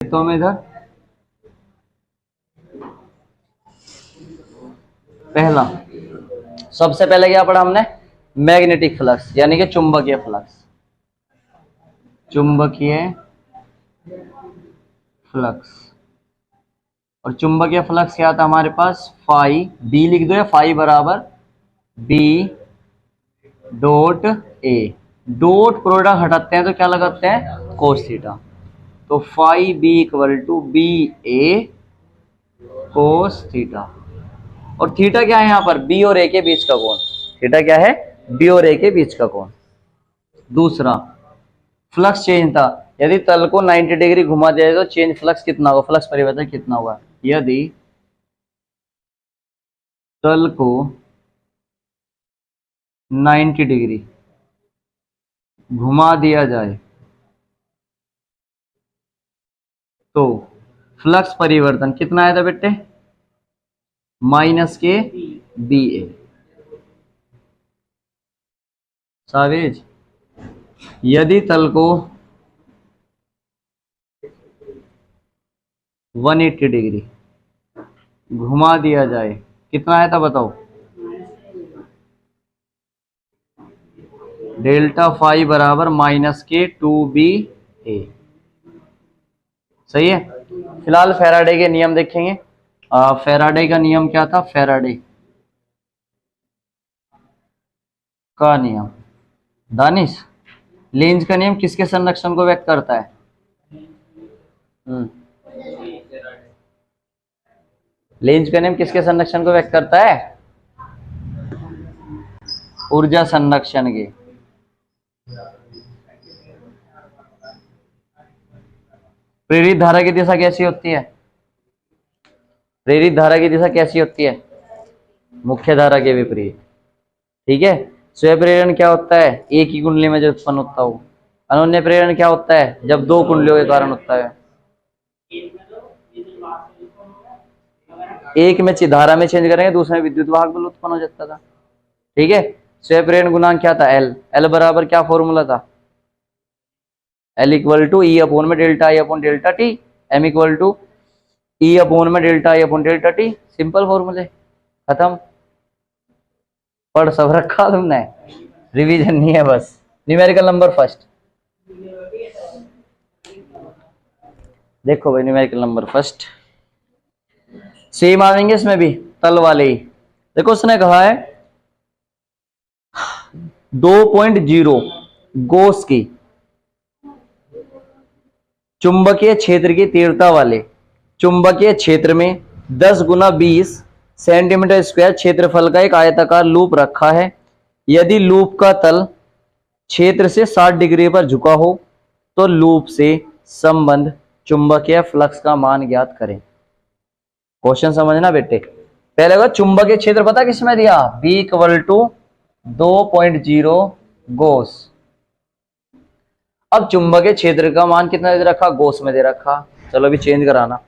तो में इधर पहला सबसे पहले क्या पढ़ा हमने? मैग्नेटिक फ्लक्स यानी कि चुंबकीय फ्लक्स। चुंबकीय फ्लक्स और चुंबकीय फ्लक्स क्या था हमारे पास? फाई बी लिख दो, या फाई बराबर B dot A. Dot product हटाते हैं तो क्या लगाते हैं? Cos theta. तो phi B equal to B A cos theta. और थीटा क्या है यहाँ पर? बी और ए के बीच का कोण। थीटा क्या है? बी और ए के बीच का कोण। दूसरा फ्लक्स चेंज था, यदि तल को 90 डिग्री घुमा दिया जाए तो चेंज फ्लक्स कितना होगा? फ्लक्स परिवर्तन कितना होगा? यदि तल को 90 डिग्री घुमा दिया जाए तो फ्लक्स परिवर्तन कितना आया था बेटे? माइनस के बी ए। सावेज यदि तल को 180 डिग्री घुमा दिया जाए, कितना आया था बताओ? डेल्टा फाई बराबर माइनस के 2b ए। सही है। फिलहाल फैराडे के नियम देखेंगे। फैराडे का नियम क्या था? फैराडे का नियम, दानिश, लेंज का नियम किसके संरक्षण को व्यक्त करता है? लेंज का नियम किसके संरक्षण को व्यक्त करता है? ऊर्जा संरक्षण के। प्रेरित धारा की दिशा कैसी होती है? प्रेरित धारा की दिशा कैसी होती है? मुख्य धारा के विपरीत। ठीक है। स्वयं प्रेरण क्या होता है? एक ही कुंडली में जो उत्पन्न होता हो। अनन्य प्रेरण क्या होता है? जब दो कुंडलियों के कारण होता है। एक में धारा में चेंज करेंगे, दूसरे में विद्युत वाहक बल उत्पन्न हो जाता था। ठीक है। स्वयं प्रेरण गुणांक क्या था? एल। एल बराबर क्या फॉर्मूला था? L equal to E upon में delta I upon delta T. M equal to E upon में delta I upon delta T. Simple फॉर्मूले, खत्म। पढ़ सब रखा तुमने, रिवीजन नहीं है बस। न्यूमेरिकल नंबर फर्स्ट देखो भाई, न्यूमेरिकल नंबर फर्स्ट सेम आएंगे इसमें भी, तल वाले ही। देखो उसने कहा है 2.0 गोस की चुंबकीय क्षेत्र की तीव्रता वाले चुंबकीय क्षेत्र में 10 गुना 20 सेंटीमीटर स्क्वायर क्षेत्रफल का एक आयताकार लूप रखा है। यदि लूप का तल क्षेत्र से 60 डिग्री पर झुका हो तो लूप से संबंध चुंबकीय फ्लक्स का मान ज्ञात करें। क्वेश्चन समझना बेटे। पहले का चुंबकीय क्षेत्र पता किसमें दिया? B इक्वल टू 2.0 गोस। अब चुंबकीय क्षेत्र का मान कितना दे रखा? गोस में दे रखा। चलो अभी चेंज कराना।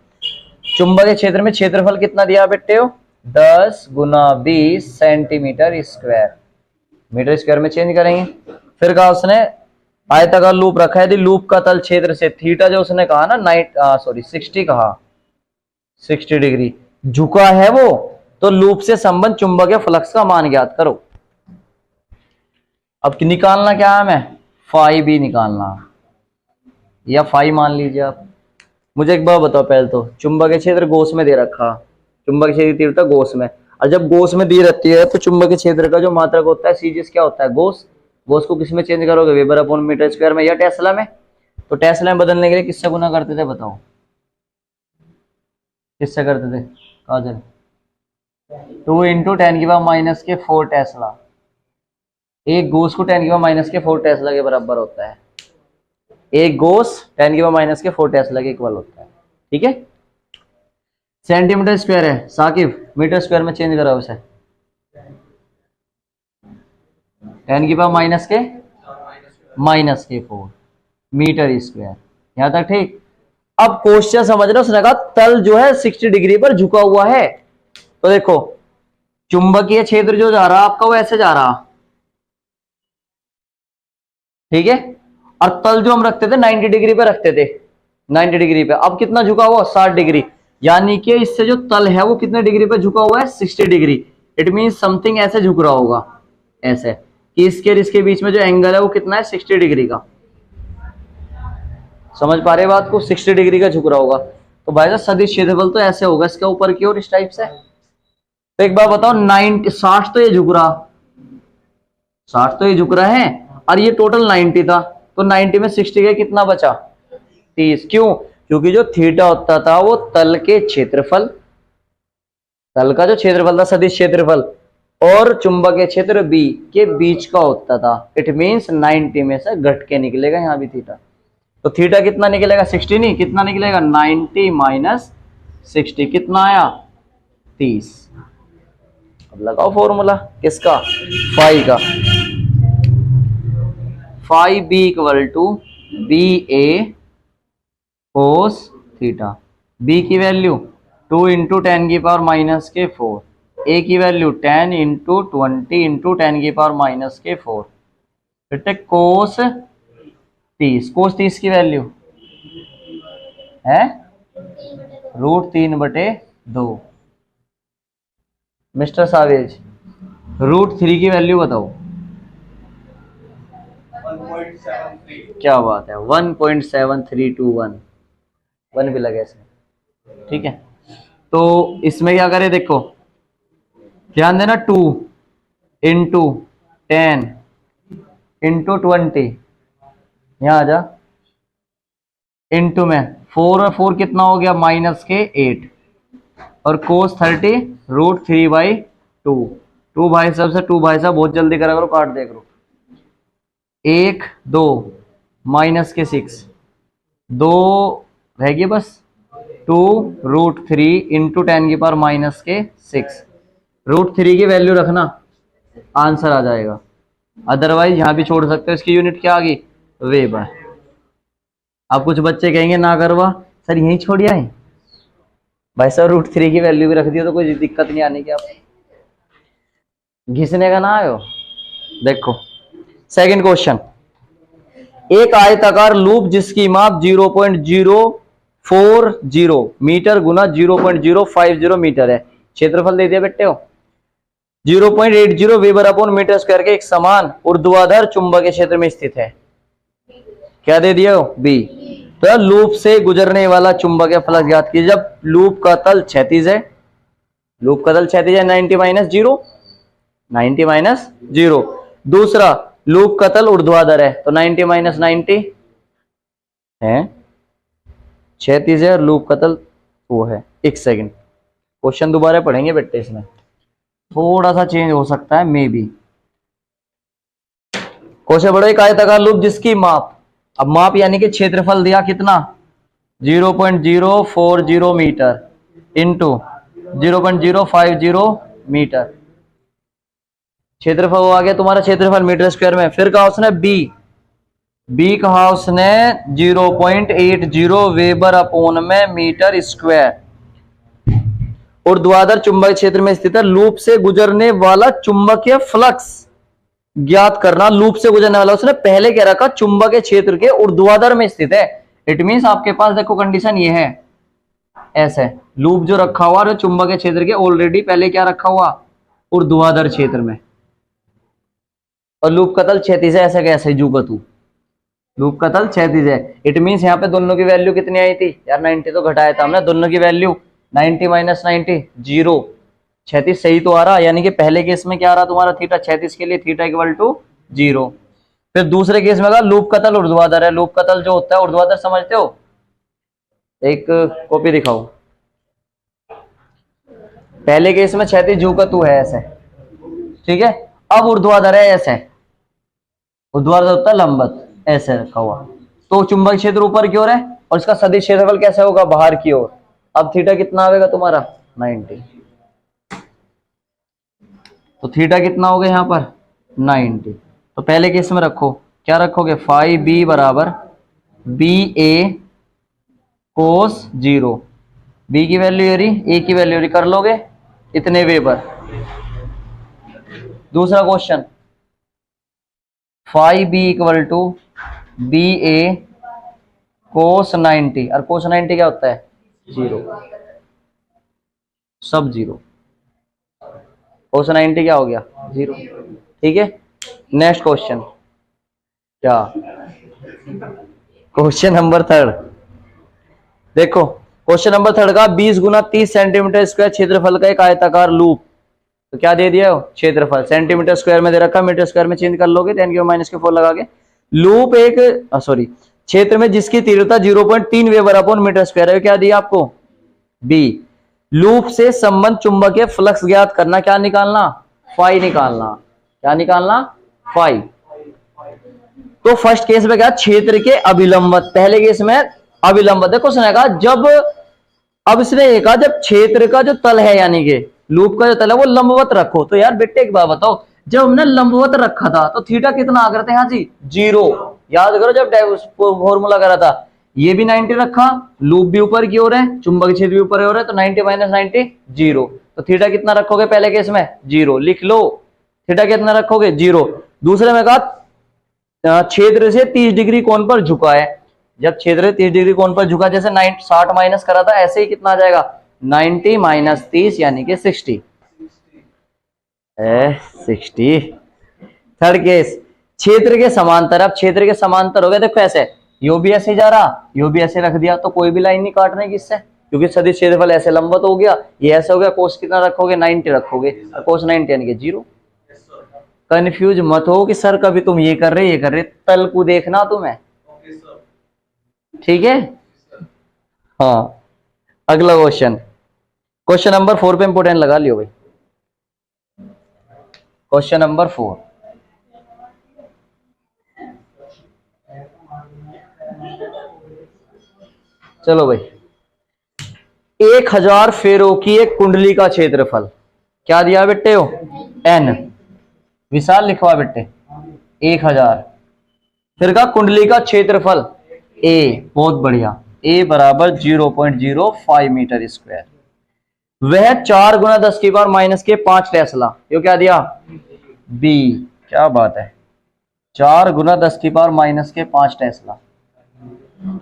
चुंबकीय क्षेत्र में क्षेत्रफल कितना दिया बेटे? 10 गुना 20 सेंटीमीटर स्क्वायर। मीटर स्क्वायर में चेंज करेंगे। फिर कहा उसने आयताकार लूप रखा है। यदि लूप का तल क्षेत्र से थीटा जो उसने कहा ना 60 कहा, 60 डिग्री झुका है वो, तो लूप से संबंध चुंबकीय फ्लक्स का मान ज्ञात करो। अब निकालना क्या है? हमें फाई भी निकालना, या फाई मान लीजिए आप। मुझे एक बार बताओ पहले तो, चुंबकीय क्षेत्र गोस में दे रखा, चुंबकीय क्षेत्र की तीव्रता गोस में, और जब गोस में दी रहती है तो चुंबकीय क्षेत्र का जो मात्रक होता है सीजीएस क्या होता है? गोस। गोस को किस में चेंज करोगे? वेबर अपॉन मीटर स्क्वायर में या टेस्ला में। तो टेस्ला में बदलने के लिए किससे गुना करते थे बताओ? किससे करते थे काजल? 2 इंटू 10⁻⁻⁴ टेस्ला। एक गोस को 10⁻⁻⁴ टेस्ला के बराबर होता है। एक गोस 10⁻⁻⁴ टेस्ला के इक्वल होता है। ठीक है। सेंटीमीटर स्क्वायर है साकिब, मीटर स्क्वायर में चेंज करा उसे। 10⁻⁻⁴ मीटर स्क्वायर। यहां तक ठीक। अब क्वेश्चन समझ रहे हो, उसने कहा तल जो है 60 डिग्री पर झुका हुआ है। तो देखो चुंबकीय क्षेत्र जो जा रहा आपका वो ऐसे जा रहा, ठीक है, और तल जो हम रखते थे 90 डिग्री पे रखते थे। 90 डिग्री पे। अब कितना झुका हुआ, 60 डिग्री, यानी कि इससे जो तल है वो कितने डिग्री पे झुका हुआ है, 60 डिग्री। इट मीन समथिंग ऐसे झुक रहा होगा, ऐसे कि इसके और इसके बीच में जो एंगल है वो कितना है, 60 डिग्री का। समझ पा रहे बात को, 60 डिग्री का झुक रहा होगा। तो भाई साहब सदिश क्षेत्रफल तो ऐसे होगा इसके ऊपर की ओर, इस टाइप से। तो एक बार बताओ, 90 60 तो ये झुक रहा, 60 तो ये झुक रहा है, और ये टोटल 90 था, तो 90 में 60 का कितना बचा, 30। क्यों, क्योंकि जो थीटा होता था वो तल के क्षेत्रफल, तल का जो क्षेत्रफल था सदिश क्षेत्रफल, और चुंबकीय क्षेत्र बी के बीच का होता था। इट मींस 90 में से घट के निकलेगा यहाँ भी थीटा। तो थीटा कितना निकलेगा, 60 नहीं, कितना निकलेगा, 90 माइनस 60, कितना आया, 30। अब लगाओ फॉर्मूला किसका, फाई का। Phi B equal to B A cos theta. B की वैल्यू 2 इंटू 10 की पावर माइनस के 4, ए की वैल्यू 10 इंटू 20 इंटू 10 की पावर माइनस के 4, फिर कोस 30। कोस 30 की वैल्यू है √3/2। मिस्टर सावेज, √3 की वैल्यू बताओ। 1.73। क्या बात है, 1.7321, 1 भी लगे इसमें, ठीक है। तो इसमें क्या करें, देखो ध्यान देना, 2 इंटू 10 इंटू 20, यहां आ जा, इंटू में 4 और 4 कितना हो गया, माइनस के 8, और कोस 30 √3/2। 2 भाई साहब से 2 भाई साहब बहुत जल्दी करा करो, काट दे करो, 1 2 माइनस के 6, 2 रहेगी बस, 2 √3 इंटू 10 की पावर माइनस के 6। √3 की वैल्यू रखना, आंसर आ जाएगा। अदरवाइज यहां भी छोड़ सकते हो। इसकी यूनिट क्या आ गई, वेबर। अब कुछ बच्चे कहेंगे ना करवा सर यही छोड़ आए, भाई साहब √3 की वैल्यू भी रख दिया तो कोई दिक्कत नहीं आने की, आप घिसने का ना आयो। देखो सेकंड क्वेश्चन, एक आयताकार लूप जिसकी माप 0.040 मीटर गुना 0.050 मीटर है, क्षेत्रफल दे दिया बेटे हो 0.80 वेबर अपॉन मीटर स्क्वायर के एक समान ऊर्ध्वाधर चुंबकीय क्षेत्र में स्थित है। क्या दे दिया हो, बी। तो लूप से गुजरने वाला चुंबकीय फ्लक्स ज्ञात कीजिए। जब लूप का तल क्षैतिज है, लूप का तल क्षैतिज है, 90 माइनस 0, 90 माइनस 0। दूसरा लूप का तल ऊर्ध्वाधर है, तो 90 माइनस 90 है, क्षैतिज है और लूप का तल वो है। एक सेकंड, क्वेश्चन दोबारा पढ़ेंगे बेटे, इसमें थोड़ा सा चेंज हो सकता है मे बी। क्वेश्चन पढ़ो, एक आयताकार लूप जिसकी माप, अब माप यानी कि क्षेत्रफल दिया कितना, 0.040 मीटर इंटू 0.050 मीटर, क्षेत्रफल आ गया तुम्हारा, क्षेत्रफल मीटर स्क्वायर में। फिर कहा उसने बी कहा उसने 0.80 वेबर अपॉन में मीटर स्क्वायर, ऊर्ध्वाधर चुंबकीय क्षेत्र में स्थित है। लूप से गुजरने वाला चुंबकीय फ्लक्स ज्ञात करना। लूप से गुजरने वाला उसने पहले कह रखा चुंबकीय क्षेत्र के ऊर्ध्वाधर में स्थित है। इट मींस आपके पास देखो कंडीशन ये है, ऐसे लूप जो रखा हुआ है चुंबकीय क्षेत्र के ऑलरेडी पहले क्या रखा हुआ, ऊर्ध्वाधर क्षेत्र में, और लूप का तल क्षैतिज है, ऐसे कैसे जूगा तू, लूप का तल क्षैतिज है। इट मींस यहाँ पे दोनों की वैल्यू कितनी आई थी यार, 90 तो घटाया था हमने, दोनों की वैल्यू 90 माइनस 90 0, क्षैतिज सही तो आ रहा, यानी कि पहले केस में क्या आ रहा तुम्हारा, थीटा क्षैतिज के लिए थीटा इक्वल टू 0। फिर दूसरे केस में कहा लूप का तल ऊर्ध्वाधर है। लूप का तल जो होता है ऊर्ध्वाधर समझते हो, एक कॉपी दिखाओ। पहले केस में क्षैतिज झुका तू है ऐसे, ठीक है, अब ऊर्ध्वाधर है ऐसे, ऊर्ध्वाधर होता है लंबत, ऐसे रखा हुआ, तो चुंबक क्षेत्र ऊपर की ओर है और इसका सदिश क्षेत्रफल कैसे होगा, बाहर की ओर। अब थीटा कितना आएगा तुम्हारा 90, तो थीटा कितना होगा यहाँ पर 90। तो पहले केस में रखो, क्या रखोगे, फाई बी बराबर बी ए कोस 0, बी की वैल्यू ये रही, ए की वैल्यू रही, कर लोगे इतने वेबर। दूसरा question, phi B equal to B A cos 90, और कोस 90 क्या होता है? 0, सब 0। कोस 90 क्या हो गया? 0। ठीक है, नेक्स्ट क्वेश्चन। क्या क्वेश्चन नंबर 3 देखो। क्वेश्चन नंबर 3 का 20 गुना 30 सेंटीमीटर स्क्वायर क्षेत्रफल का एक आयताकार लूप। तो क्या दे दिया हो? क्षेत्रफल सेंटीमीटर स्क्वायर में दे रखा, मीटर स्क्वायर में चेंज कर लोगे 10⁻⁴ लगा के। लूप एक सॉरी क्षेत्र में जिसकी तीव्रता 0.3 वेबर अपॉन मीटर स्क्वायर है, क्या दिया आपको? बी। लूप से संबंध चुंबकीय फ्लक्स ज्ञात करना, क्या निकालना? फाई निकालना। क्या निकालना? फाई। तो फर्स्ट केस में क्या? क्षेत्र के अभिलंबत। पहले केस में अभिलंबत। देखो उसने कहा जब, अब इसने ये कहा जब क्षेत्र का जो तल है यानी कि लूप का जो तल है वो लंबवत रखो। तो यार बेटे एक बात बताओ, जब हमने लंबवत रखा था तो थीटा कितना आ गया था यहाँ जी? 0। याद करो जब फॉर्मूला करा था, ये भी 90 रखा, लूप भी ऊपर की ओर है, चुंबकीय क्षेत्र भी ऊपर की ओर है, तो 90 - 90 0। तो थीटा कितना रखोगे पहले केस में? 0। लिख लो थीटा कितना रखोगे? 0। दूसरे में कहा क्षेत्र से 30 डिग्री कोण पर झुका है। जब क्षेत्र 30 डिग्री कोण पर झुका, जैसे 60 माइनस करा था, ऐसे ही कितना आ जाएगा? 90 - 30 यानी कि 60। 60। थर्ड केस, क्षेत्र के समांतर। अब क्षेत्र के समांतर हो गया, देखो ऐसे, यो भी ऐसे जा रहा, यो भी ऐसे रख दिया, तो कोई भी लाइन नहीं काटने की इससे, क्योंकि सदिश क्षेत्रफल ऐसे लंबवत हो गया, ये ऐसे हो गया। कोस कितना रखोगे? 90 रखोगे, और कोस 90 यानी कि 0। कंफ्यूज मत हो कि सर कभी तुम ये कर रहे, तल को देखना तुम्हें। ठीक है, हाँ। अगला क्वेश्चन, क्वेश्चन नंबर 4 पे इंपोर्टेंट लगा लियो भाई। क्वेश्चन नंबर 4, चलो भाई। 1000 फेरों की एक कुंडली का क्षेत्रफल क्या दिया बेटे हो? n। विशाल लिखवा बेटे 1000। फिर का कुंडली का क्षेत्रफल a, बहुत बढ़िया, a बराबर 0.05 मीटर स्क्वायर। वह 4 गुना 10⁻⁻5 टेस्ला, यो क्या दिया? b। क्या बात है, 4 गुना 10⁻⁻5 टेस्ला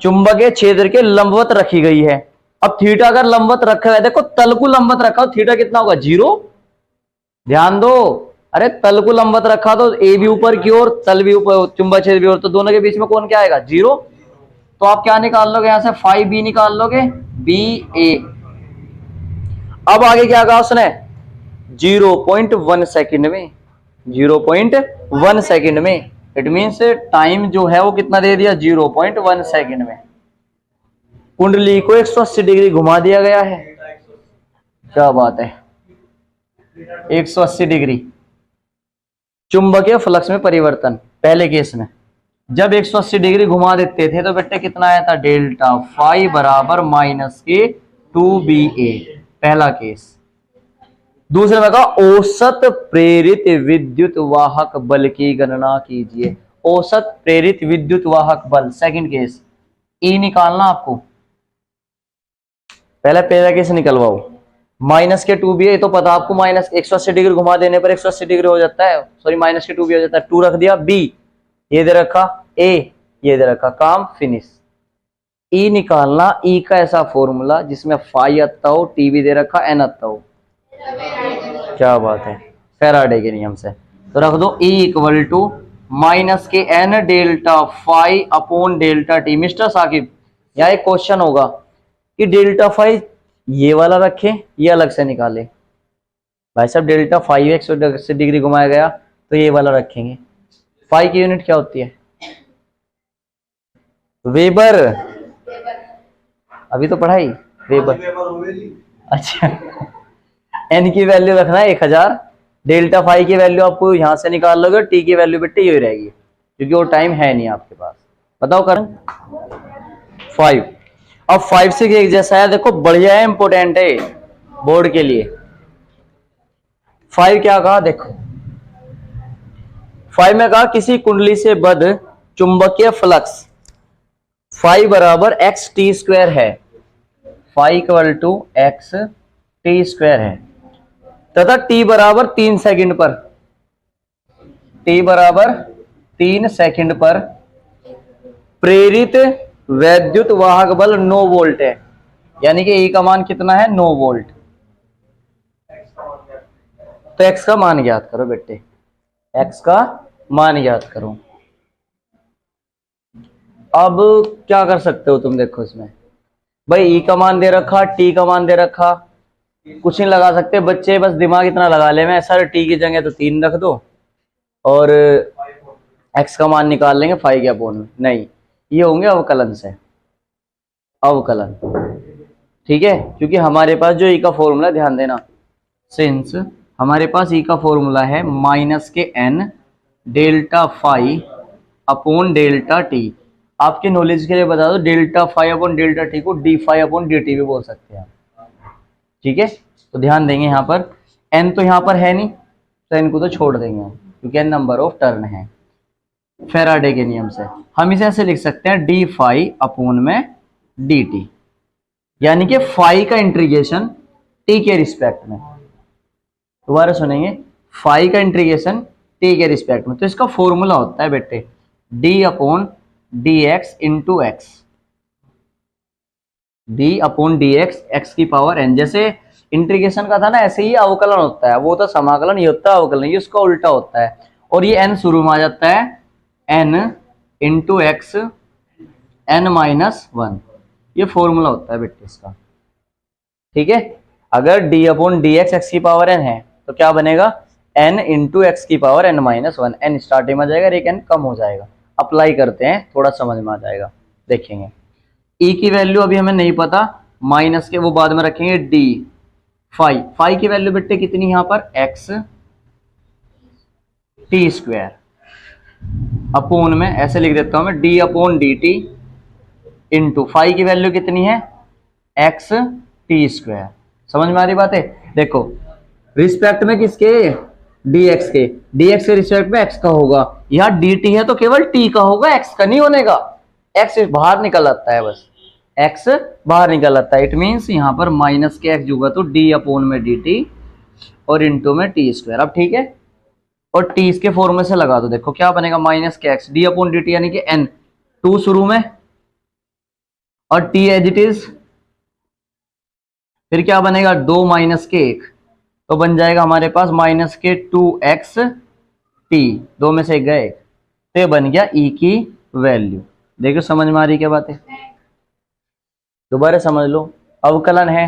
चुंबकीय क्षेत्र के लंबवत रखी गई है। अब थीटा अगर लंबवत रखा है, देखो तल को लंबवत रखा हो, थीटा कितना होगा? 0। ध्यान दो, अरे तल को लंबवत रखा तो ए भी ऊपर की ओर, तल भी ऊपर, चुंबकीय क्षेत्र भी ओर, तो दोनों के बीच में कौन क्या आएगा? 0। तो आप क्या निकाल लोगे यहां से? 5b निकाल लोगे, ba। अब आगे क्या कहा उसने? 0.1 सेकंड में, 0.1 सेकंड में, इट मीन्स टाइम जो है वो कितना दे दिया? 0.1 सेकंड में। कुंडली को 180 डिग्री घुमा दिया गया है। क्या बात है, 180 डिग्री। चुंबकीय फ्लक्स में परिवर्तन, पहले केस में जब 180 डिग्री घुमा देते थे तो बेटे कितना आया था? डेल्टा फाई बराबर -2ba, पहला केस। दूसरे में कहा औसत प्रेरित विद्युत वाहक बल की गणना कीजिए। औसत प्रेरित विद्युत वाहक बल, सेकंड केस। ई निकालना आपको, पहला केस निकलवाओ। माइनस के 2ba, तो पता आपको, माइनस 180 डिग्री घुमा देने पर 180 डिग्री हो जाता है, सॉरी माइनस के 2b हो जाता है। 2 रख दिया, b ये दे रखा, a ये दे रखा, काम फिनिश। ई निकालना, ई का ऐसा फॉर्मूला जिसमें फाई आता हो, टी भी दे रखा, एन आता हो। क्या बात है, फैराडे के नियम से। तो रख दो E equal to minus k n delta phi upon delta t. Mister Saqib, यहाँ एक क्वेश्चन होगा कि डेल्टा फाई ये वाला रखें, ये अलग से निकाले। भाई साहब डेल्टा फाई 180 डिग्री घुमाया गया तो ये वाला रखेंगे। फाई की यूनिट क्या होती है? वेबर। अभी तो पढ़ाई वेबर। अच्छा, एन की वैल्यू रखना है 1000, डेल्टा फाई की वैल्यू आपको यहां से निकाल लोगे, टी की वैल्यू बेटे ये रहेगी, क्योंकि वो टाइम है नहीं आपके पास। बताओ करण। 5। अब 5 से एक जैसा है, देखो बढ़िया है, इंपोर्टेंट है बोर्ड के लिए। 5 क्या कहा? देखो 5 में कहा किसी कुंडली से बद्ध चुंबकीय फ्लक्स फाई बराबर एक्स टी स्क्वायर है, phi equal to x t square है, तथा टी बराबर 3 सेकंड पर, टी बराबर 3 सेकंड पर प्रेरित वैद्युत वाहक बल 9 वोल्ट है, यानी कि E का मान कितना है 9 वोल्ट। तो x का मान ज्ञात करो बेटे, x का मान ज्ञात करो। अब क्या कर सकते हो तुम, देखो इसमें भाई E का मान दे रखा, T का मान दे रखा, कुछ नहीं लगा सकते बच्चे, बस दिमाग इतना लगा ले, मैं सर T की जगह तो 3 रख दो और x का मान निकाल लेंगे 5 के अपोन में। नहीं, ये होंगे अवकलन से, अवकलन, ठीक है, क्योंकि हमारे पास जो E का फॉर्मूला, ध्यान देना, सिंस हमारे पास E का फॉर्मूला है माइनस के n delta phi upon delta T. आपके नॉलेज के लिए बता दो, delta phi upon delta T को D phi upon D T भी बोल सकते हैं, ठीक है। तो ध्यान देंगे यहाँ पर n तो यहाँ पर है नहीं, तो n को तो छोड़ देंगे क्योंकि n नंबर ऑफ टर्न है। फैराडे के नियम से हम इसे ऐसे लिख सकते हैं डी फाई अपॉन में डी टी, यानी कि फाई का इंटीग्रेशन टी के रिस्पेक्ट में। दोबारा सुनेंगे, फाई का इंटीग्रेशन टी के रिस्पेक्ट में। तो इसका फॉर्मूला होता है बेटे D upon d x into x, D upon d x x की पावर एन। जैसे इंटीग्रेशन का था ना, ऐसे ही अवकलन होता है, वो तो समाकलन, ये होता है अवकलन, ये उसका उल्टा होता है। और ये एन शुरू में आ जाता है n into x n minus one, ये फॉर्मूला होता है बेटे इसका, ठीक है। अगर d upon d x x की पावर एन है तो क्या बनेगा एन इंटू एक्स की power n minus one. N starting में आ जाएगा, एक एन कम हो जाएगा। अप्लाई करते हैं, थोड़ा समझ में आ जाएगा, देखेंगे। ई की वैल्यू अभी हमें नहीं पता, माइनस के वो बाद में रखेंगे। डी फाई, फाई की वैल्यू बेटे कितनी यहाँ पर एक्स टी स्क्वायर अपोन में, ऐसे लिख देता हूं मैं d upon D t into phi की वैल्यू कितनी है एक्स टी स्क्वायर। समझ में आ रही बात है? देखो रिस्पेक्ट में किसके, dx के, dx के रिस्पेक्ट में x का होगा, यहाँ dt है तो केवल t का होगा, x का नहीं होने का। x बाहर निकल आता है, बस x बाहर निकल आता है। इट मीन्स यहाँ पर माइनस के x होगा तो d अपॉन में dt और इंटू में टी स्क्वायर। अब ठीक है, और t इसके फॉर्मूले से लगा दो, देखो क्या बनेगा माइनस के x d अपॉन dt यानी कि n 2 शुरू में और t एज इट इज, फिर क्या बनेगा 2 माइनस के 1, तो बन जाएगा हमारे पास माइनस के 2x t, 2 में से 1 गए, तो बन गया e की वैल्यू। देखो समझ में आ रही क्या बात है? दोबारा समझ लो, अवकलन है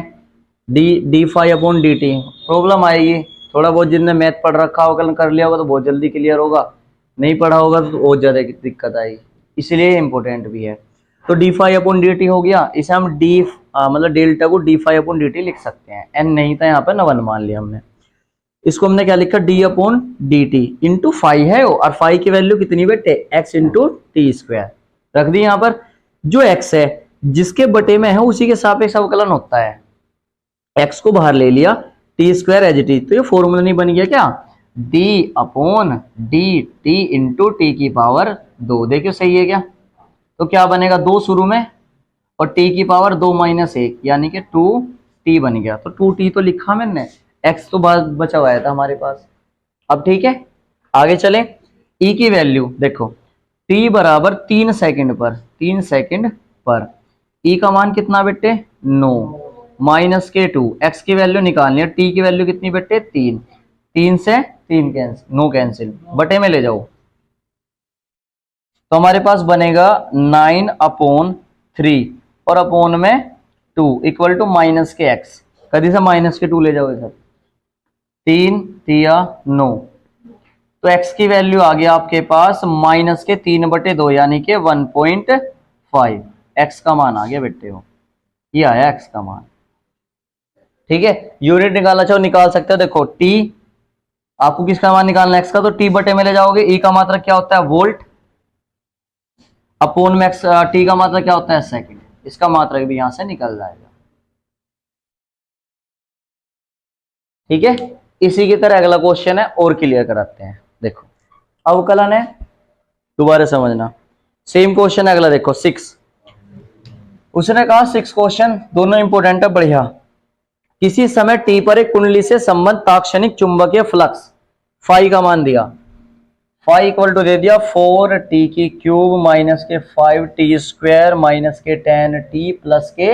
d phi upon D t. Problem आएगी थोड़ा बहुत, जिनने मैथ पढ़ रखा अवकलन कर लिया होगा तो बहुत जल्दी क्लियर होगा, नहीं पढ़ा होगा तो बहुत ज्यादा दिक्कत आएगी, इसलिए इंपॉर्टेंट भी है। तो d phi upon D t हो गया, इसे हम डी मतलब डेल्टा को D phi upon D t लिख सकते हैं। एन नहीं था यहाँ पर, न 1 मान लिया हमने, इसको हमने क्या लिखा d upon D t into phi है वो, और फाई की वैल्यू कितनी बेटे एक्स इंटू टी स्क्वायर रख दी। यहाँ पर जो एक्स है जिसके बटे में है उसी के सापेक्ष अवकलन होता है, एक्स को बाहर ले लिया, टी स्क्वायर एज टी, तो ये फॉर्मूला नहीं बन गया क्या, D upon D t into T की पावर 2। देखियो सही है क्या? तो क्या बनेगा 2 शुरू में और t की पावर 2 माइनस 1 यानी कि 2t बन गया। तो 2t तो लिखा मैंने, x तो बाद बचा हुआ था हमारे पास। अब ठीक है, आगे चलें। e की वैल्यू देखो, t बराबर 3 सेकंड पर, 3 सेकंड पर e का मान कितना बेटे 9 माइनस के 2, x की वैल्यू निकालनी है, t की वैल्यू कितनी बेटे 3, 3 से 3 कैंसिल, 9 कैंसिल, बटे में ले जाओ, तो हमारे पास बनेगा 9 अपॉन 3 और अपोन में 2 इक्वल टू माइनस के x। कभी से माइनस के 2 ले जाओगे सर, 3 तिया 9, तो x की वैल्यू आ गया आपके पास माइनस के 3 बटे 2 यानी कि 1.5। x का मान आ गया बेटे हो, ये आया x का मान, ठीक है। यूनिट निकालना चाहो निकाल सकते हो। देखो t आपको किसका मान निकालना है x का, तो t बटे में ले जाओगे। e का मात्रक क्या होता है वोल्ट, अपोन में x, t का मात्रक क्या होता है सेकंड, इसका मात्रक भी यहां से निकल जाएगा, ठीक है। इसी की तरह अगला क्वेश्चन है और क्लियर कराते हैं। देखो अवकलन है, दोबारा समझना, सेम क्वेश्चन है अगला। देखो 6, उसने कहा 6 क्वेश्चन दोनों इंपोर्टेंट है, बढ़िया। किसी समय t पर एक कुंडली से संबंध ताक्षणिक चुंबकीय फ्लक्स फाई का मान दिया, फाई इक्वल टू दे दिया 4t की क्यूब माइनस के 5t स्क्वायर माइनस के 10t प्लस के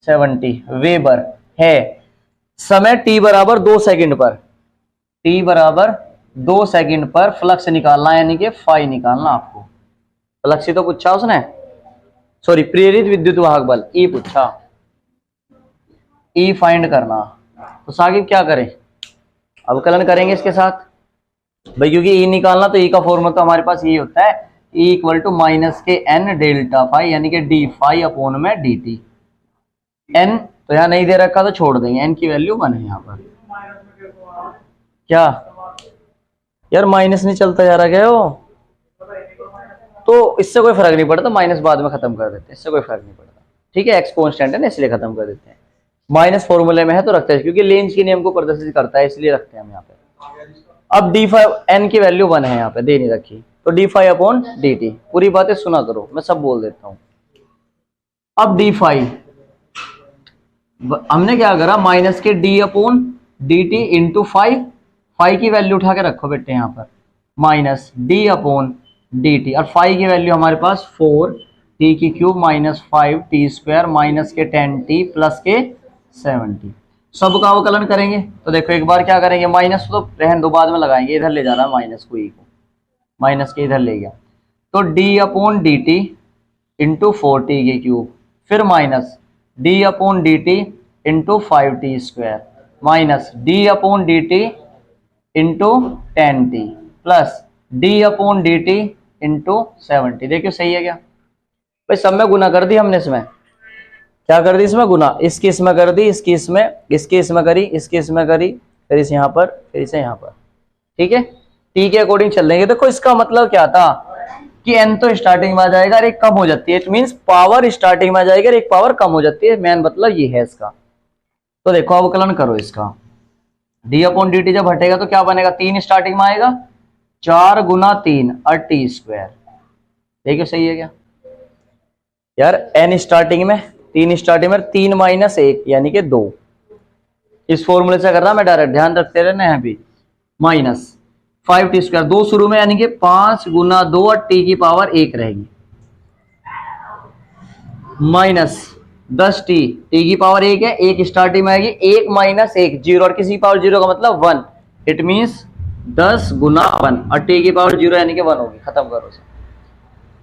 70 वेबर है। समय t बराबर 2 सेकंड पर, t बराबर 2 सेकंड पर फ्लक्स निकालना यानी कि फाई निकालना आपको। फ्लक्स ही तो पूछा उसने, सॉरी प्रेरित विद्युत वाहक बल ई पूछा, ई फाइंड करना। तो साकिब क्या करें, अवकलन करेंगे इसके साथ भाई, क्योंकि ई निकालना तो ई का फॉर्मूला तो हमारे पास ये होता है E equal to minus k n delta phi यानी कि डी फाई अपॉन में डी टी। एन तो यहाँ नहीं दे रखा तो छोड़ देंगे, एन की वैल्यू 1 है यहाँ पर। क्या यार माइनस नहीं चलता जा रहा क्या हो, तो इससे कोई फर्क नहीं पड़ता, माइनस बाद में खत्म कर देते हैं, इससे कोई फर्क नहीं पड़ता। ठीक है, एक्स कांस्टेंट है ना इसलिए खत्म कर देते हैं। माइनस फॉर्मूले में है तो रखते हैं क्योंकि लेंज के नियम को प्रदर्शित करता है इसलिए रखते हैं हम यहाँ पे। अब डी फाइव एन की वैल्यू 1 है यहाँ पे, दे नहीं रखी, तो D five upon D T. पूरी बातें सुना करो, मैं सब बोल देता हूँ। अब डी फाइव हमने क्या करा, माइनस के D upon D t into five, five की वैल्यू उठा के रखो बेटे यहाँ पर, minus D upon D T, और फाइव की वैल्यू हमारे पास 4t की cube minus 5t square minus के 10t प्लस के 70। सब का अवकलन करेंगे तो देखो एक बार क्या करेंगे, माइनस तो रहन दो बाद में लगाएंगे, इधर ले जाना माइनस को, ई को माइनस के इधर ले गया, तो d upon D t into 4t की क्यूब, फिर minus d upon D t into 5t square minus d upon D t into 10t plus d upon D t into 70। देखियो सही है क्या भाई, सब में गुना कर दी हमने, इसमें क्या कर दी, इसमें गुना, इसकी इसमें कर दी, इसकी इसमें, इसकी इसमें करी, इसकी इसमें करी, फिर इस यहाँ पर, फिर इसे यहाँ पर। ठीक है, टी के अकॉर्डिंग चल देंगे। देखो इसका मतलब क्या था कि एन तो स्टार्टिंग में आ जाएगा और एक कम हो जाती है, इट मीन्स पावर स्टार्टिंग में आ जाएगी और एक पावर कम हो जाती है, मेन मतलब ये है इसका। तो देखो अवकलन करो इसका, डी अपॉन डी टी जब हटेगा तो क्या बनेगा, 3 स्टार्टिंग में आएगा, 4 गुना 3 और टी स्क्वायर। देखिए सही है क्या यार, एन स्टार्टिंग में 3 स्टार्टिंग में 3 माइनस 1 यानी कि 2, इस फॉर्मूले से कर रहा मैं डायरेक्ट, ध्यान रखते रहना यहाँ भी, माइनस 5t स्क्वायर 2 शुरू में यानी कि 5 गुना 2 और t की पावर 1 रहेगी, माइनस 10t, t की पावर 1 है, 1 स्टार्टिंग में आएगी, 1 माइनस 1 0 और किसी की पावर 0 का मतलब 1, इट मीन्स 10 गुना 1 और t की पावर 0 यानी कि 1 होगी, खत्म करो इसे,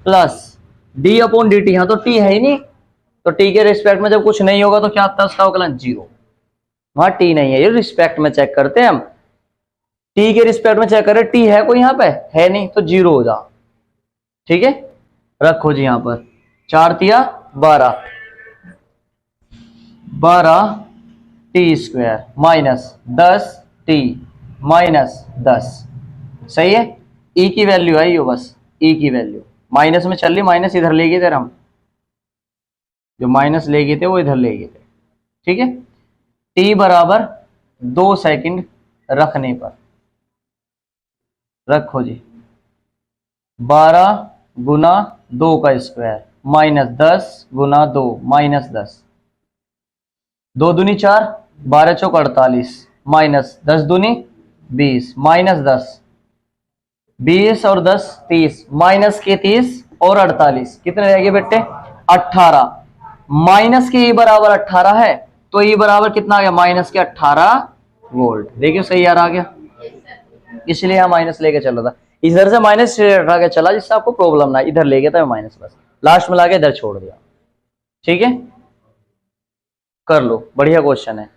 plus d upon D T, यहाँ तो t है ही नहीं, तो t के रिस्पेक्ट में जब कुछ नहीं होगा तो क्या आता है उसका अवकलन 0, वहां t नहीं है, ये रिस्पेक्ट में चेक करते हैं हम, t के रिस्पेक्ट में चेक करें, t है कोई यहाँ पे, है नहीं तो 0 हो जा। ठीक है, रखो जी यहाँ पर 4 तिया 12 T square minus 10t minus 10, सही है, e की वैल्यू आई हो, बस e की वैल्यू माइनस में चल रही, माइनस इधर ले गए थे हम, जो माइनस ले गए थे वो इधर ले गए थे। ठीक है, t बराबर 2 सेकंड रखने पर, रखो जी 12 गुना 2 का स्क्वायर माइनस 10 गुना 2 माइनस 10, 2 दूनी 4, 12 चौक 48 माइनस 10 दूनी 20 माइनस 10, 20 और 10 30 माइनस के 30 और 48 कितने रह गए बेटे 18, माइनस के ई बराबर 18 है तो ई बराबर कितना आ गया माइनस के 18 वोल्ट। देखिए सही यार आ गया, इसलिए यहाँ माइनस लेके चल रहा था, इधर से माइनस हटा के चला जिससे आपको प्रॉब्लम ना, इधर ले गया था माइनस, बस लास्ट में लाके इधर छोड़ दिया। ठीक है, कर लो, बढ़िया क्वेश्चन है।